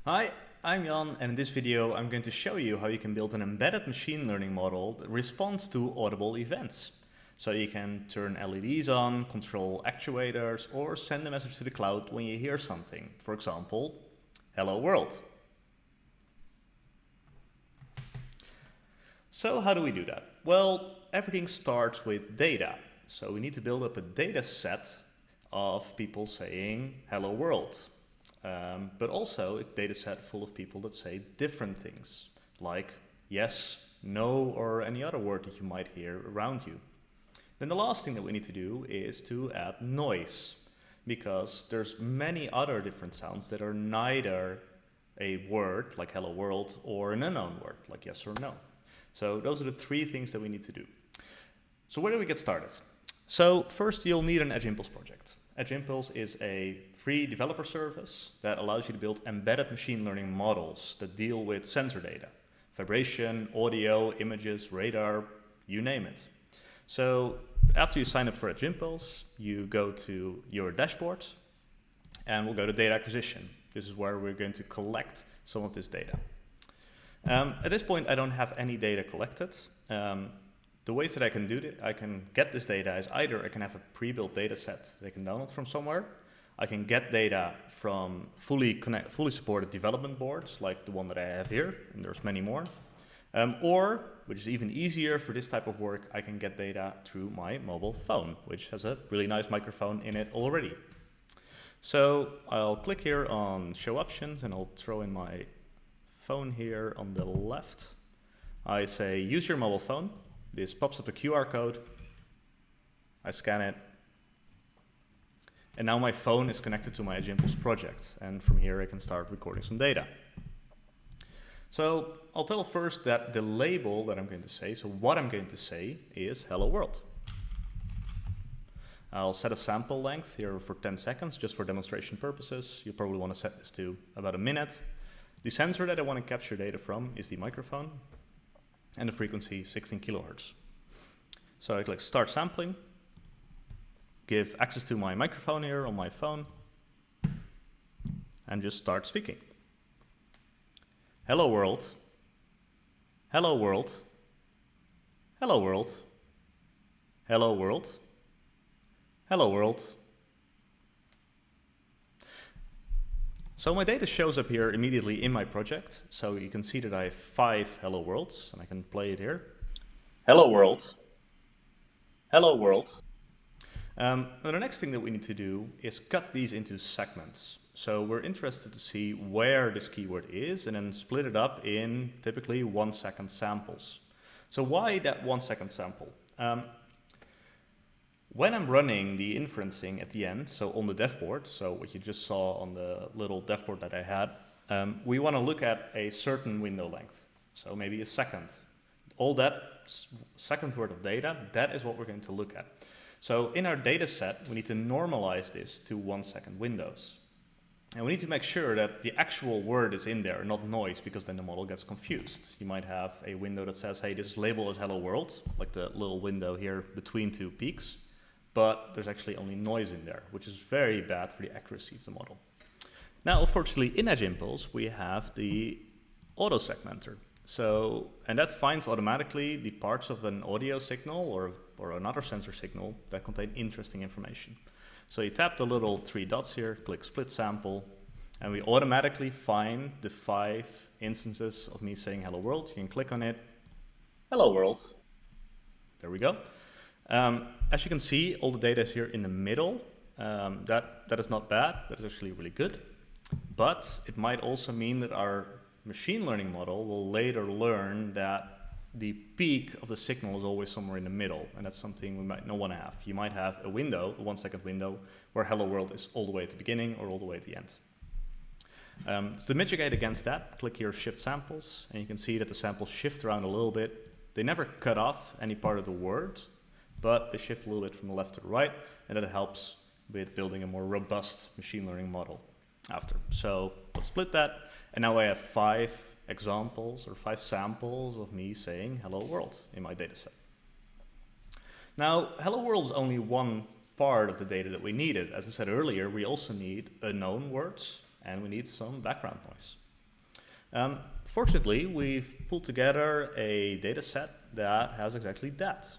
Hi, I'm Jan, and in this video I'm going to show you how you can build an embedded machine learning model that responds to audible events. So you can turn LEDs on, control actuators, or send a message to the cloud when you hear something. For example, hello world. So how do we do that? Well, everything starts with data. So we need to build up a data set of people saying hello world. But also a data set full of people that say different things, like yes, no, or any other word that you might hear around you. Then the last thing that we need to do is to add noise, because there's many other different sounds that are neither a word, like hello world, or an unknown word, like yes or no. So those are the three things that we need to do. So where do we get started? So first you'll need an Edge Impulse project. Edge Impulse is a free developer service that allows you to build embedded machine learning models that deal with sensor data. Vibration, audio, images, radar, you name it. So after you sign up for Edge Impulse, you go to your dashboard and we'll go to data acquisition. This is where we're going to collect some of this data. At this point, I don't have any data collected. The ways that I can do it, I can get this data is either I can have a pre-built data set that I can download from somewhere. I can get data from fully supported development boards like the one that I have here, and there's many more. Or, which is even easier for this type of work, I can get data through my mobile phone, which has a really nice microphone in it already. So I'll click here on show options and I'll throw in my phone here on the left. I say use your mobile phone. This pops up a QR code. I scan it. And now my phone is connected to my Edge Impulse project. And from here I can start recording some data. So I'll tell first that the label that I'm going to say, so what I'm going to say is hello world. I'll set a sample length here for 10 seconds just for demonstration purposes. You probably want to set this to about a minute. The sensor that I want to capture data from is the microphone, and the frequency 16 kilohertz. So I click start sampling, give access to my microphone here on my phone, and just start speaking. Hello world. Hello world. Hello world. Hello world. Hello world. So my data shows up here immediately in my project. So you can see that I have 5 hello worlds, and I can play it here. Hello world. Hello world. And the next thing that we need to do is cut these into segments. So we're interested to see where this keyword is and then split it up in typically 1 second samples. So why that 1 second sample? When I'm running the inferencing at the end, so on the dev board, so what you just saw on the little dev board that I had, we want to look at a certain window length, so maybe a second. All that second worth of data, that is what we're going to look at. So in our data set, we need to normalize this to 1 second windows. And we need to make sure that the actual word is in there, not noise, because then the model gets confused. You might have a window that says, hey, this is labeled as hello world, like the little window here between 2 peaks. But there's actually only noise in there, which is very bad for the accuracy of the model. Now, unfortunately, in Edge Impulse, we have the auto segmenter. So, and that finds automatically the parts of an audio signal or another sensor signal that contain interesting information. So you tap the little 3 dots here, click split sample, and we automatically find the 5 instances of me saying hello world. You can click on it. Hello world. There we go. As you can see, all the data is here in the middle. That is not bad, that is actually really good. But it might also mean that our machine learning model will later learn that the peak of the signal is always somewhere in the middle, and that's something we might not want to have. You might have a window, a 1 second window, where hello world is all the way at the beginning or all the way at the end. To mitigate against that, click here shift samples, and you can see that the samples shift around a little bit. They never cut off any part of the word, but they shift a little bit from the left to the right, and that helps with building a more robust machine learning model after. So let's split that, and now I have 5 examples or 5 samples of me saying hello world in my data set. Now, hello world is only one part of the data that we needed. As I said earlier, we also need unknown words and we need some background noise. Fortunately, we've pulled together a data set that has exactly that.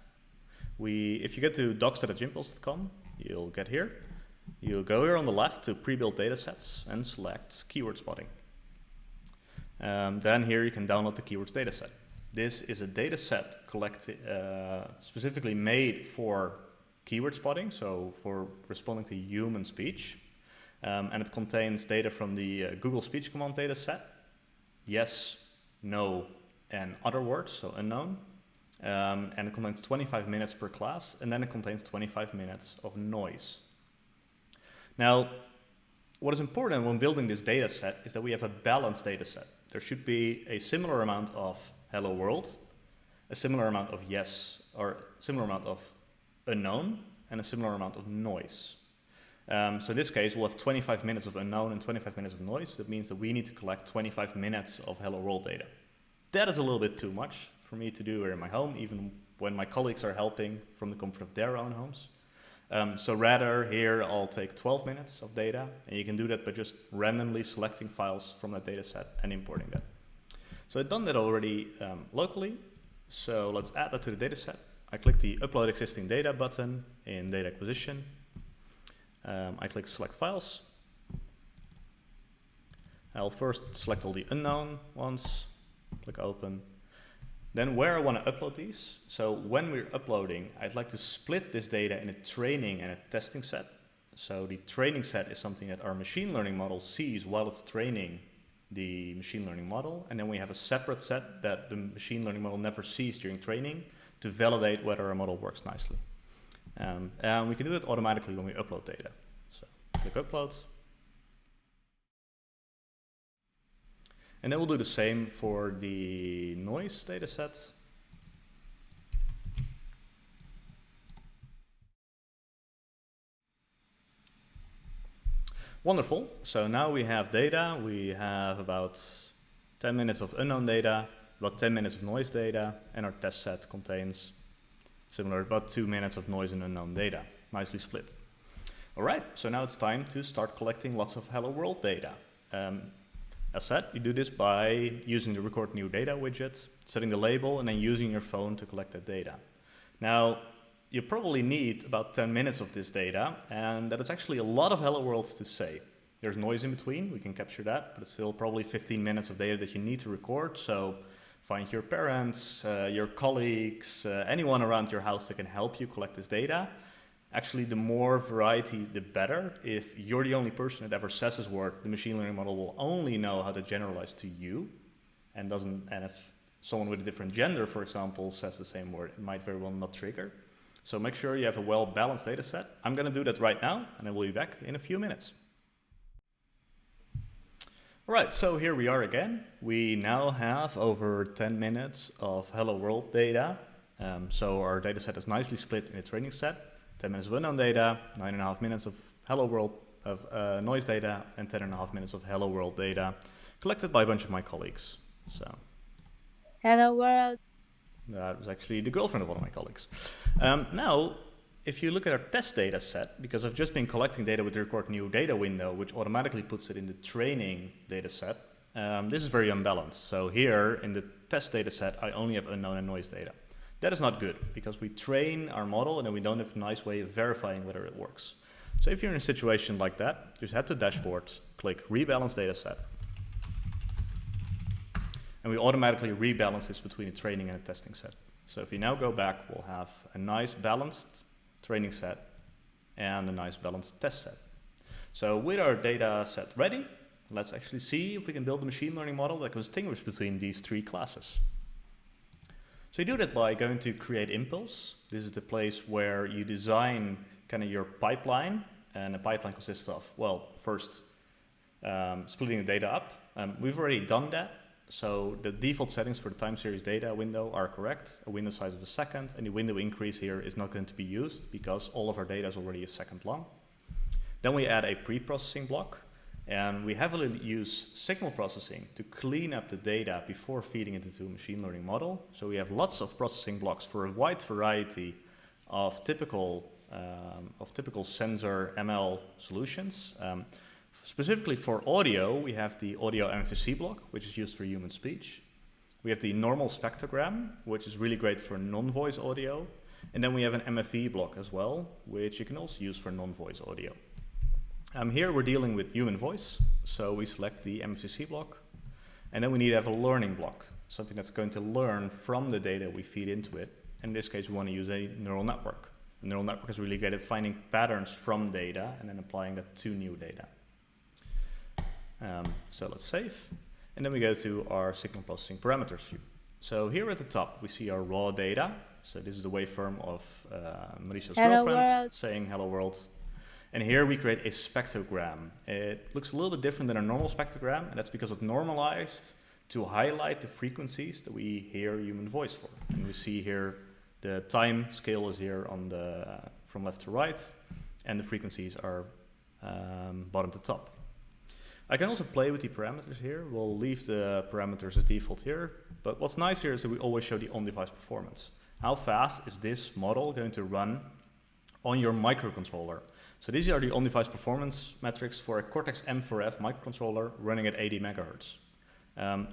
If you get to docs.impulse.com, you'll get here. You'll go here on the left to pre-built datasets and select keyword spotting. Then here you can download the keywords dataset. This is a dataset specifically made for keyword spotting, so for responding to human speech. And it contains data from the Google Speech Command dataset, yes, no, and other words, so unknown. And it contains 25 minutes per class, and then it contains 25 minutes of noise. Now, what is important when building this data set is that we have a balanced data set. There should be a similar amount of hello world, a similar amount of yes, or similar amount of unknown, and a similar amount of noise. So in this case, we'll have 25 minutes of unknown and 25 minutes of noise. That means that we need to collect 25 minutes of hello world data. That is a little bit too much for me to do here in my home, even when my colleagues are helping from the comfort of their own homes. So rather, here I'll take 12 minutes of data, and you can do that by just randomly selecting files from that data set and importing that. So I've done that already locally, so let's add that to the data set. I click the Upload Existing Data button in Data Acquisition. I click Select Files. I'll first select all the unknown ones, click Open. Then where I want to upload these, so when we're uploading, I'd like to split this data in a training and a testing set. So the training set is something that our machine learning model sees while it's training the machine learning model, and then we have a separate set that the machine learning model never sees during training to validate whether our model works nicely. And we can do it automatically when we upload data. So click Upload. And then we'll do the same for the noise dataset. Wonderful. So now we have data. We have about 10 minutes of unknown data, about 10 minutes of noise data, and our test set contains similar, about 2 minutes of noise and unknown data, nicely split. All right, so now it's time to start collecting lots of Hello World data. As said, you do this by using the Record New Data widget, setting the label, and then using your phone to collect that data. Now, you probably need about 10 minutes of this data, and that is actually a lot of Hello Worlds to say. There's noise in between, we can capture that, but it's still probably 15 minutes of data that you need to record, so find your parents, your colleagues, anyone around your house that can help you collect this data. Actually, the more variety, the better. If you're the only person that ever says this word, the machine learning model will only know how to generalize to you, and if someone with a different gender, for example, says the same word, it might very well not trigger. So make sure you have a well-balanced data set. I'm going to do that right now, and I will be back in a few minutes. All right, so here we are again. We now have over 10 minutes of Hello World data. So our data set is nicely split in a training set. 10 minutes of unknown data, 9.5 minutes of Hello World of noise data, and 10.5 minutes of Hello World data collected by a bunch of my colleagues. So, Hello world. That was actually the girlfriend of one of my colleagues. Now, if you look at our test data set, because I've just been collecting data with the Record New Data window, which automatically puts it in the training data set, this is very unbalanced. So here in the test data set, I only have unknown and noise data. That is not good, because we train our model and then we don't have a nice way of verifying whether it works. So if you're in a situation like that, just head to Dashboard, click Rebalance Dataset, and we automatically rebalance this between a training and a testing set. So if you now go back, we'll have a nice balanced training set and a nice balanced test set. So with our data set ready, let's actually see if we can build a machine learning model that can distinguish between these three classes. So you do that by going to Create Impulse. This is the place where you design kind of your pipeline, and a pipeline consists of, well, first splitting the data up. We've already done that, so the default settings for the time series data window are correct, a window size of a second, and the window increase here is not going to be used because all of our data is already a second long. Then we add a pre-processing block, and we heavily use signal processing to clean up the data before feeding it into a machine learning model. So we have lots of processing blocks for a wide variety of typical sensor ML solutions. Specifically for audio, we have the audio MFC block, which is used for human speech. We have the normal spectrogram, which is really great for non-voice audio. And then we have an MFE block as well, which you can also use for non-voice audio. Here we're dealing with human voice, so we select the MFCC block. And then we need to have a learning block, something that's going to learn from the data we feed into it. In this case, we want to use a neural network. A neural network is really great at finding patterns from data and then applying that to new data. So let's save. And then we go to our signal processing parameters view. So here at the top, we see our raw data. So this is the waveform of Mauricio's girlfriend world. saying hello world. And here we create a spectrogram. It looks a little bit different than a normal spectrogram, and that's because it's normalized to highlight the frequencies that we hear human voice for. And we see here the time scale is here on the from left to right, and the frequencies are bottom to top. I can also play with the parameters here. We'll leave the parameters as default here, but what's nice here is that we always show the on-device performance. How fast is this model going to run on your microcontroller? So these are the on-device performance metrics for a cortex-m microcontroller running at 80 megahertz.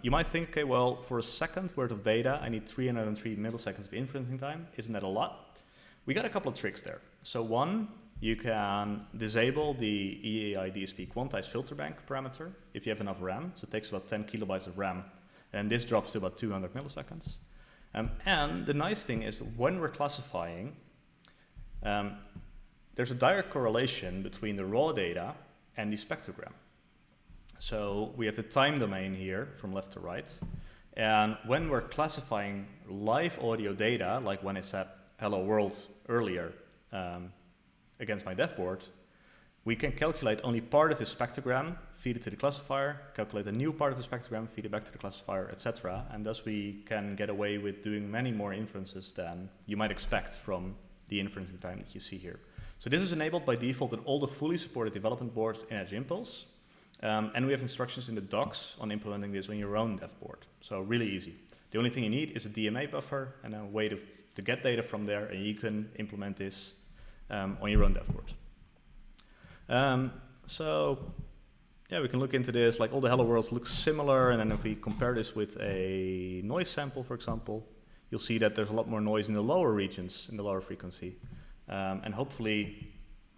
You might think, okay, well, for a second worth of data, I need 303 milliseconds of inferencing time. Isn't that a lot? We got a couple of tricks there. So one, you can disable the EAI DSP quantized filter bank parameter if you have enough RAM. So it takes about 10 kilobytes of RAM, and this drops to about 200 milliseconds. And the nice thing is when we're classifying, there's a direct correlation between the raw data and the spectrogram. So we have the time domain here from left to right. And when we're classifying live audio data, like when I said hello world earlier against my dev board, we can calculate only part of the spectrogram, feed it to the classifier, calculate a new part of the spectrogram, feed it back to the classifier, etc. And thus we can get away with doing many more inferences than you might expect from the inferencing time that you see here. So this is enabled by default in all the fully supported development boards in Edge Impulse. And we have instructions in the docs on implementing this on your own dev board. So really easy. The only thing you need is a DMA buffer and a way to get data from there, and you can implement this on your own dev board. So yeah, we can look into this. Like all the hello worlds look similar, and then if we compare this with a noise sample, for example, you'll see that there's a lot more noise in the lower regions, in the lower frequency. And hopefully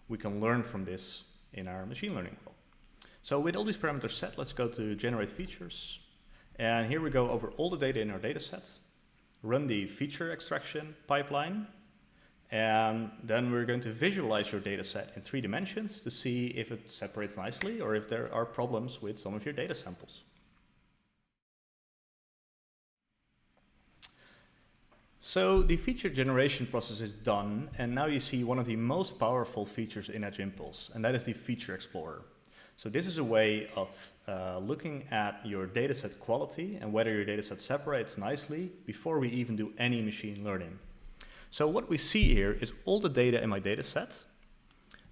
we can learn from this in our machine learning model. So with all these parameters set, let's go to generate features. And here we go over all the data in our data set, run the feature extraction pipeline, and then we're going to visualize your data set in 3 dimensions to see if it separates nicely or if there are problems with some of your data samples. So the feature generation process is done, and now you see one of the most powerful features in Edge Impulse, and that is the Feature Explorer. So this is a way of looking at your dataset quality and whether your dataset separates nicely before we even do any machine learning. So what we see here is all the data in my dataset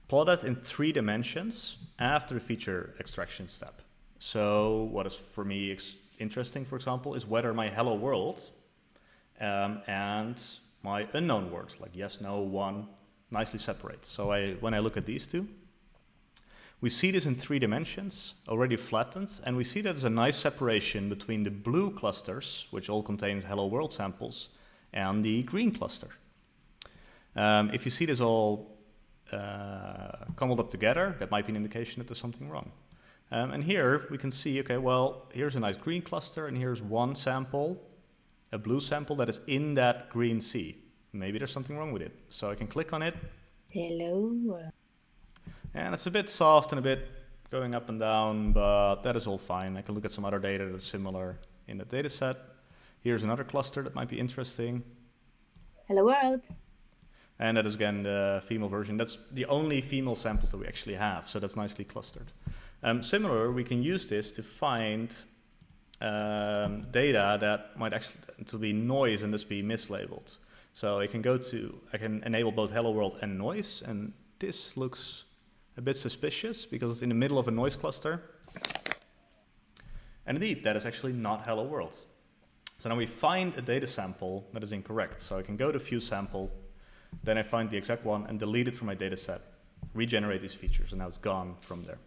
plotted in 3 dimensions after the feature extraction step. So what is for me interesting, for example, is whether my hello world and my unknown words like yes, no, one nicely separate. So when I look at these two, we see this in 3 dimensions, already flattened, and we see that there's a nice separation between the blue clusters, which all contain hello world samples, and the green cluster. If you see this all coupled up together, that might be an indication that there's something wrong. And here we can see, okay, well, here's a nice green cluster, and here's one sample, a blue sample that is in that green sea. Maybe there's something wrong with it. So I can click on it. Hello. And it's a bit soft and a bit going up and down, but that is all fine. I can look at some other data that's similar in the data set. Here's another cluster that might be interesting. Hello world. And that is again the female version. That's the only female samples that we actually have, so that's nicely clustered. Similar, we can use this to find data that might actually to be noise and just be mislabeled. So I can enable both hello world and noise, and this looks a bit suspicious because it's in the middle of a noise cluster. And indeed, that is actually not hello world. So now we find a data sample that is incorrect. So I can go to view sample, then I find the exact one and delete it from my data set, regenerate these features, and now it's gone from there.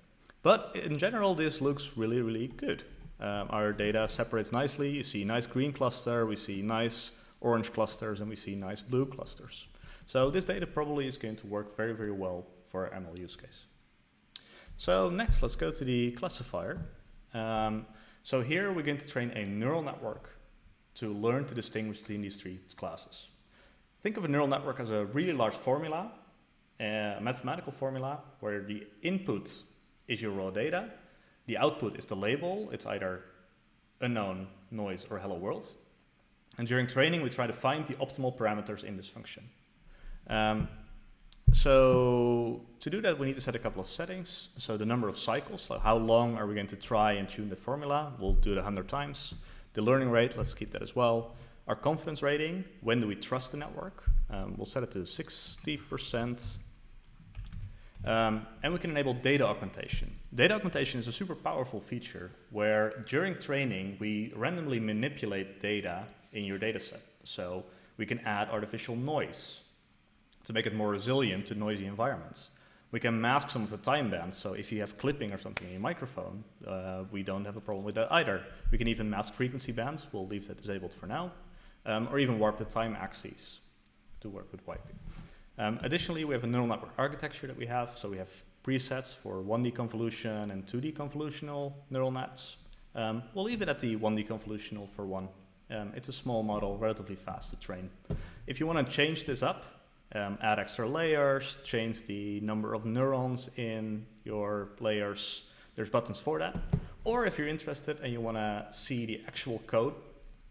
But in general, this looks really, really good. Our data separates nicely. You see nice green cluster, we see nice orange clusters, and we see nice blue clusters. So this data probably is going to work very, very well for our ML use case. So next, let's go to the classifier. So here we're going to train a neural network to learn to distinguish between these three classes. Think of a neural network as a really large formula, a mathematical formula, where the input is your raw data, the output is the label, it's either unknown, noise, or hello world. And during training, we try to find the optimal parameters in this function. So to do that, we need to set a couple of settings. So the number of cycles, so how long are we going to try and tune that formula? We'll do it 100 times. The learning rate, let's keep that as well. Our confidence rating, when do we trust the network? We'll set it to 60%. And we can enable data augmentation. Data augmentation is a super powerful feature where during training, we randomly manipulate data in your data set. So we can add artificial noise to make it more resilient to noisy environments. We can mask some of the time bands, so if you have clipping or something in your microphone, we don't have a problem with that either. We can even mask frequency bands, we'll leave that disabled for now, or even warp the time axes to work with wiping. Additionally, we have a neural network architecture that we have, so we have presets for 1D convolution and 2D convolutional neural nets. We'll leave it at the 1D convolutional for one. It's a small model, relatively fast to train. If you want to change this up, add extra layers, change the number of neurons in your layers, there's buttons for that. Or if you're interested and you want to see the actual code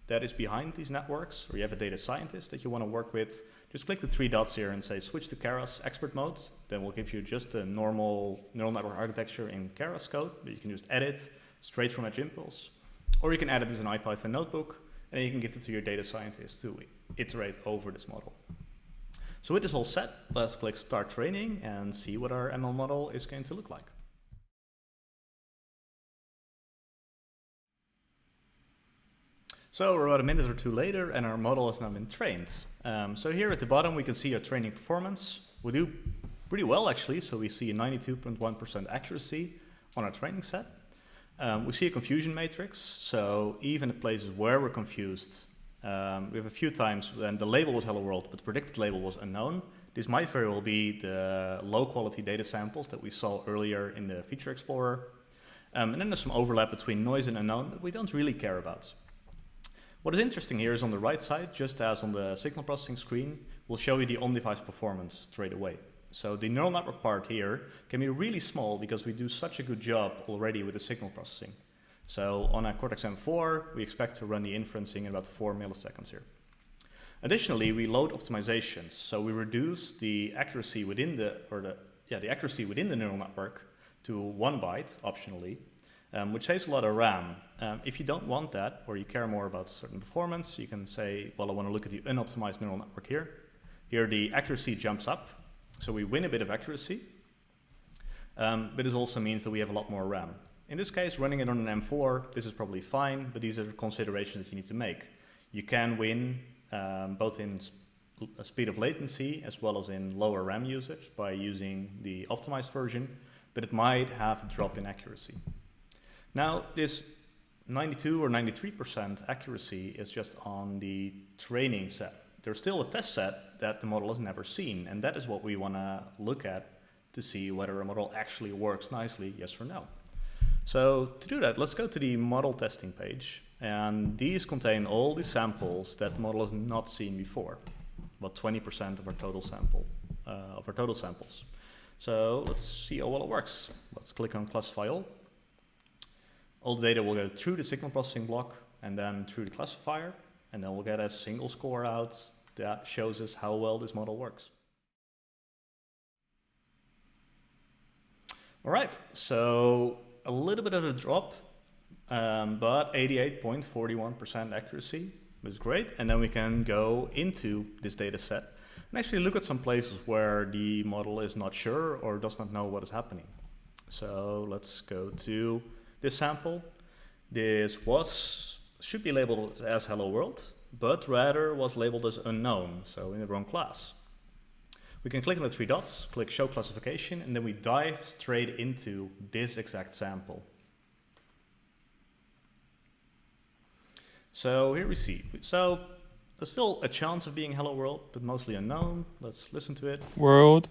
that is behind these networks, or you have a data scientist that you want to work with, just click the three dots here and say switch to Keras expert mode. Then we'll give you just a normal neural network architecture in Keras code that you can just edit straight from Edge Impulse. Or you can add it as an IPython notebook, and then you can give it to your data scientist to iterate over this model. So with this all set, let's click Start Training and see what our ML model is going to look like. So we're about a minute or two later, and our model has now been trained. So here at the bottom, we can see our training performance. We do pretty well, actually. So we see a 92.1% accuracy on our training set. We see a confusion matrix. So even the places where we're confused, we have a few times when the label was hello world, but the predicted label was unknown. This might very well be the low quality data samples that we saw earlier in the Feature Explorer. And then there's some overlap between noise and unknown that we don't really care about. What is interesting here is on the right side, just as on the signal processing screen, we'll show you the on-device performance straight away. So the neural network part here can be really small because we do such a good job already with the signal processing. So on a cortex-m4, we expect to run the inferencing in about 4 milliseconds here. Additionally, we load optimizations. So we reduce the accuracy within the accuracy within the neural network to 1 byte optionally, which saves a lot of RAM. If you don't want that, or you care more about certain performance, you can say, well, I want to look at the unoptimized neural network here. Here the accuracy jumps up, so we win a bit of accuracy, but this also means that we have a lot more RAM. In this case, running it on an M4, this is probably fine, but these are the considerations that you need to make. You can win both in speed of latency as well as in lower RAM usage by using the optimized version, but it might have a drop in accuracy. Now, this 92 or 93% accuracy is just on the training set. There's still a test set that the model has never seen, and that is what we want to look at to see whether a model actually works nicely, yes or no. So to do that, let's go to the model testing page, and these contain all the samples that the model has not seen before, about 20% of our total samples. So let's see how well it works. Let's click on Classify All. All the data will go through the signal processing block and then through the classifier, and then we'll get a single score out that shows us how well this model works. All right, so a little bit of a drop, but 88.41% accuracy was great. And then we can go into this data set and actually look at some places where the model is not sure or does not know what is happening. So let's go to this sample. This should be labeled as hello world, but rather was labeled as unknown, so in the wrong class. We can click on the three dots, click Show Classification, and then we dive straight into this exact sample. So here we see. So there's still a chance of being hello world, but mostly unknown. Let's listen to it. World.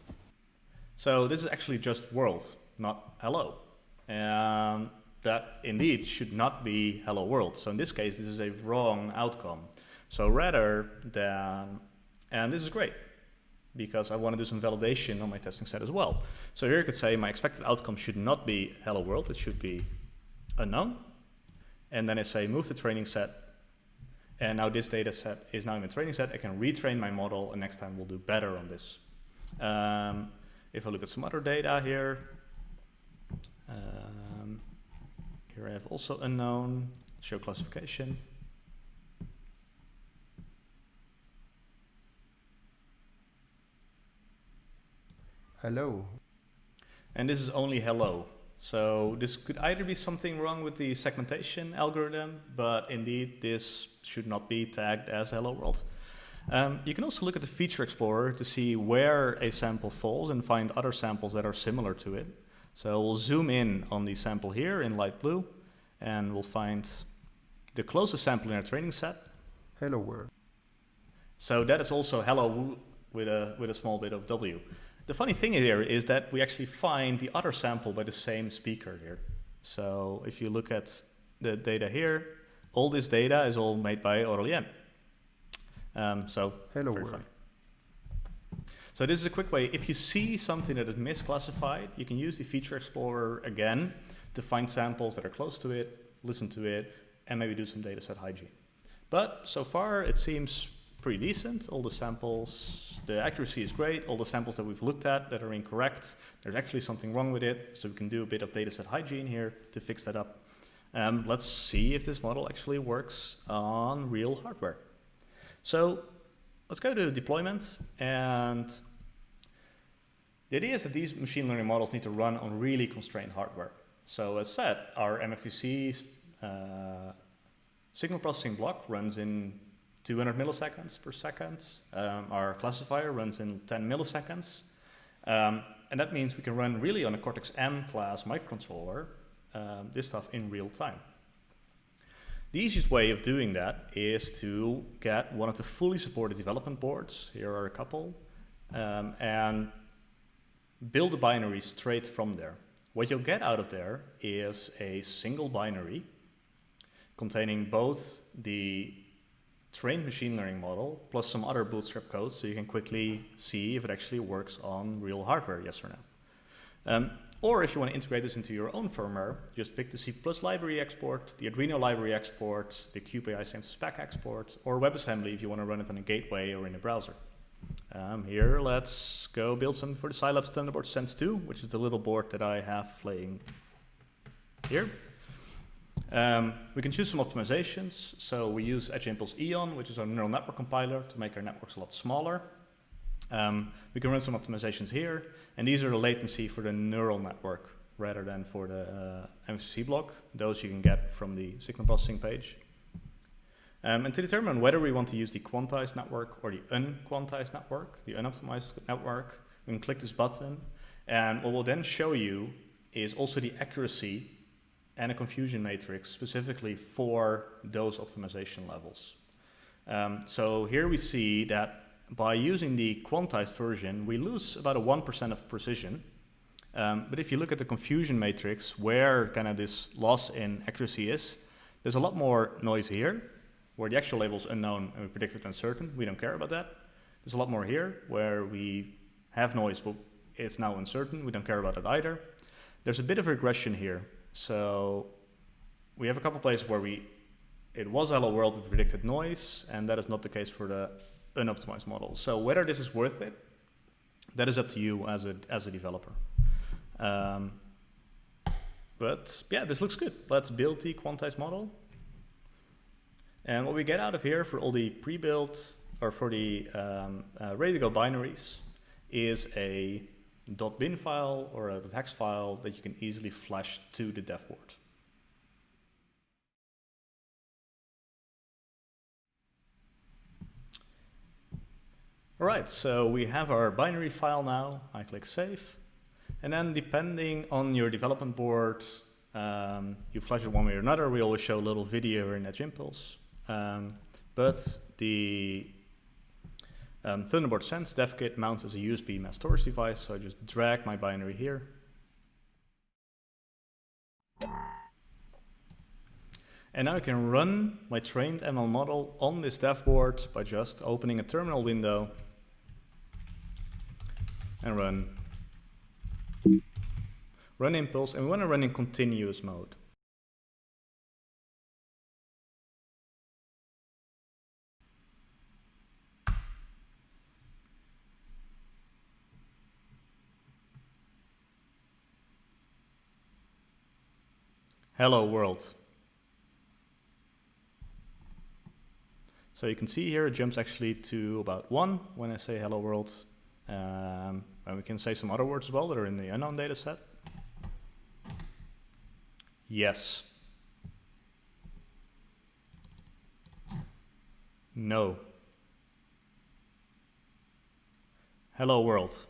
So this is actually just world, not hello. And that indeed should not be hello world. So in this case, this is a wrong outcome. So rather than, and this is great, because I want to do some validation on my testing set as well. So here I could say my expected outcome should not be hello world, it should be unknown. And then I say move the training set. And now this data set is now in the training set. I can retrain my model, and next time we'll do better on this. If I look at some other data here, here I have also unknown, show classification. Hello. And this is only hello. So this could either be something wrong with the segmentation algorithm, but indeed this should not be tagged as hello world. You can also look at the feature explorer to see where a sample falls and find other samples that are similar to it. So we'll zoom in on the sample here in light blue, and we'll find the closest sample in our training set. Hello world. So that is also hello with a small bit of W. The funny thing here is that we actually find the other sample by the same speaker here. So if you look at the data here, all this data is all made by Aurélien. So hello very world. funny. So this is a quick way. If you see something that is misclassified, you can use the feature explorer again to find samples that are close to it, listen to it, and maybe do some dataset hygiene. But so far it seems pretty decent. All the samples, the accuracy is great. All the samples that we've looked at that are incorrect, there's actually something wrong with it. So we can do a bit of dataset hygiene here to fix that up. Let's see if this model actually works on real hardware. So let's go to deployment, and the idea is that these machine learning models need to run on really constrained hardware. So as said, our MFVC signal processing block runs in 200 milliseconds per second. Our classifier runs in 10 milliseconds. And that means we can run really on a cortex-m class microcontroller this stuff in real time. The easiest way of doing that is to get one of the fully supported development boards. Here are a couple. And build a binary straight from there. What you'll get out of there is a single binary containing both the trained machine learning model plus some other bootstrap code, so you can quickly see if it actually works on real hardware, yes or no. Or if you want to integrate this into your own firmware, just pick the C++ library export, the Arduino library export, the QPI same to spec export, or WebAssembly if you want to run it on a gateway or in a browser. Here, let's go build something for the Scilab Thunderbolt Sense 2, which is the little board that I have laying here. We can choose some optimizations. So we use Edge Impulse Eon, which is our neural network compiler, to make our networks a lot smaller. We can run some optimizations here, and these are the latency for the neural network rather than for the MFC block. Those you can get from the signal processing page. And to determine whether we want to use the quantized network or the unquantized network, the unoptimized network, we can click this button, and what we'll then show you is also the accuracy and a confusion matrix specifically for those optimization levels. So here we see that by using the quantized version, we lose about a 1% of precision. But if you look at the confusion matrix where kind of this loss in accuracy is, there's a lot more noise here, where the actual label is unknown and we predicted uncertain. We don't care about that. There's a lot more here where we have noise, but it's now uncertain. We don't care about it either. There's a bit of regression here. So we have a couple places where it was hello world, we predicted noise, and that is not the case for the unoptimized model. So whether this is worth it, that is up to you as a developer. But yeah, this looks good. Let's build the quantized model. And what we get out of here for all the pre-built or for the ready-to-go binaries is a .bin file or a text file that you can easily flash to the dev board. Alright, so we have our binary file now. I click save. And then depending on your development board, you flash it one way or another. We always show a little video in Edge Impulse. But the Thunderbolt Sense dev kit mounts as a USB mass storage device, so I just drag my binary here. And now I can run my trained ML model on this dev board by just opening a terminal window and run Impulse, and we want to run in continuous mode. Hello world. So you can see here it jumps actually to about 1 when I say hello world. And we can say some other words as well that are in the unknown data set. Yes. No. Hello world.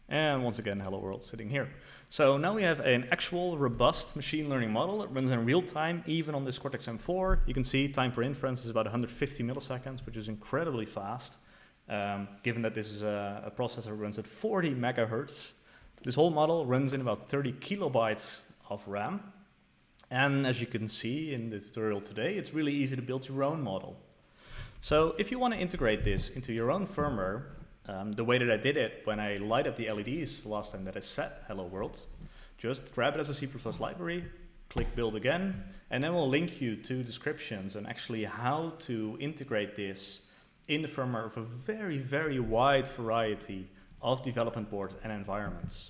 And once again, hello world sitting here. So now we have an actual robust machine learning model that runs in real time, even on this cortex-m4. You can see time per inference is about 150 milliseconds, which is incredibly fast. Given that this is a processor that runs at 40 megahertz. This whole model runs in about 30 kilobytes of RAM. And as you can see in the tutorial today, it's really easy to build your own model. So if you want to integrate this into your own firmware, the way that I did it when I light up the LEDs the last time that I set Hello World, just grab it as a C++ library, click build again, and then we'll link you to descriptions and actually how to integrate this in the firmware of a very, very wide variety of development boards and environments.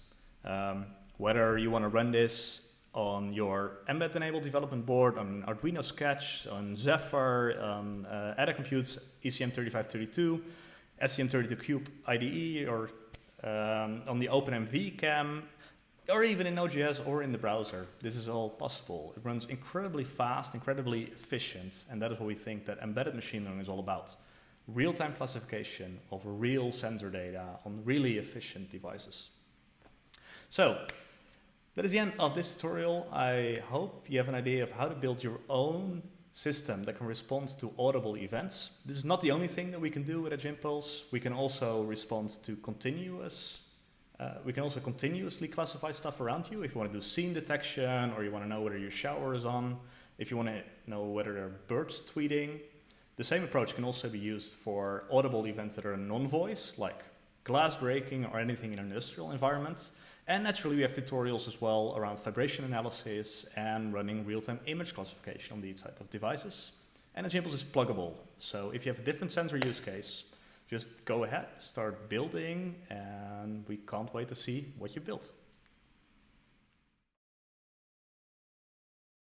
Whether you want to run this on your Mbed-enabled development board, on Arduino Sketch, on Zephyr, on Ada Compute's ECM3532, STM32Cube IDE, or on the OpenMV CAM, or even in Node.js or in the browser. This is all possible. It runs incredibly fast, incredibly efficient, and that is what we think that embedded machine learning is all about. Real-time classification of real sensor data on really efficient devices. So, that is the end of this tutorial. I hope you have an idea of how to build your own system that can respond to audible events. This is not the only thing that we can do with Edge Impulse. We can also respond to continuously classify stuff around you. If you want to do scene detection, or you want to know whether your shower is on, if you want to know whether there are birds tweeting. The same approach can also be used for audible events that are non-voice, like glass breaking or anything in an industrial environment. And naturally, we have tutorials as well around vibration analysis and running real-time image classification on these type of devices. And Edge Impulse is pluggable. So if you have a different sensor use case, just go ahead, start building, and we can't wait to see what you built.